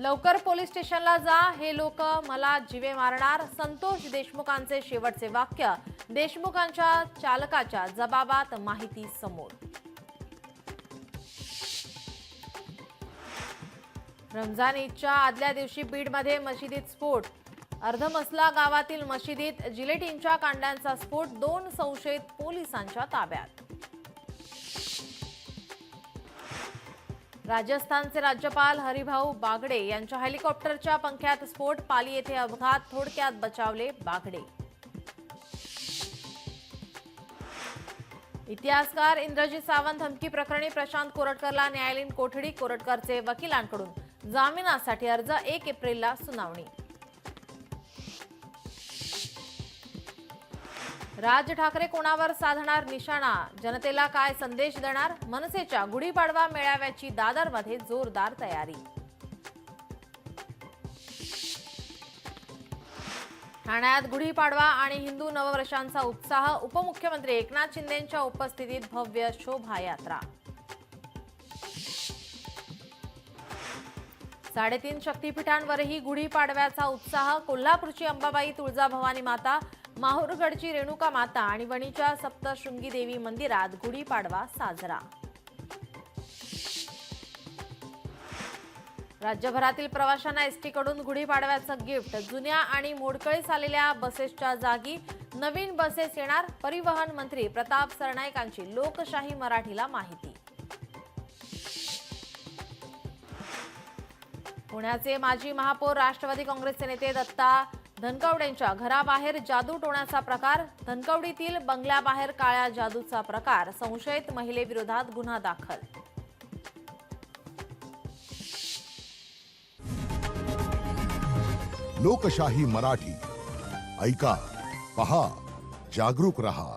लवकर पोलीस स्टेशनला जा, हे लोक मला जीवे मारणार. संतोष देशमुखांचे शेवटचे वाक्य. देशमुखांच्या चालकाच्या जबाबात माहिती समोर. रमजान ईदच्या आदल्या दिवशी बीडमध्ये मशिदीत स्फोट. अर्धमसला गावातील मशिदीत जिलेटिनच्या कांड्यांचा स्फोट. 2 संशयित पोलिसांच्या ताब्यात. राजस्थानचे राज्यपाल हरिभाऊ बागडे यांच्या हेलिकॉप्टरच्या पंख्यात स्फोट. पाली येथे अपघात. थोडक्यात बचावले बागडे. इतिहासकार इंद्रजीत सावंत धमकी प्रकरणी प्रशांत कोरटकरला न्यायालयीन कोठडी. कोरटकरचे वकिलांकडून जामिनासाठी अर्ज. 1 एप्रिलला सुनावणी. राज ठाकरे कोणावर साधणार निशाणा? जनतेला काय संदेश देणार? मनसेच्या गुढीपाडवा मेळाव्याची दादरमध्ये जोरदार तयारी. ठाण्यात गुढीपाडवा आणि हिंदू नववर्षांचा उत्साह. उपमुख्यमंत्री एकनाथ शिंदेंच्या उपस्थितीत भव्य शोभायात्रा. 3.5 शक्तीपीठांवरही गुढीपाडव्याचा उत्साह. कोल्हापूरची अंबाबाई तुळजाभवानी माता, माहूरगडची रेणुका माता आणि वणीच्या सप्तशृंगी देवी मंदिरात गुढीपाडवा साजरा. राज्यभरातील प्रवाशांना एसटीकडून गुढीपाडव्याचं गिफ्ट. जुन्या आणि मोडकळीस आलेल्या बसेसच्या जागी नवीन बसेस येणार. परिवहन मंत्री प्रताप सरनाईकांची लोकशाही मराठीला माहिती. पुण्याचे माजी महापौर राष्ट्रवादी काँग्रेसचे नेते दत्ता धनकवडेंच्या घराबाहेर जादू टोण्याचा प्रकार. धनकवडीतील बंगल्याबाहेर काळ्या जादूचा प्रकार. संशयित महिलेविरोधात गुन्हा दाखल. लोकशाही मराठी ऐका, पहा, जागरूक रहा.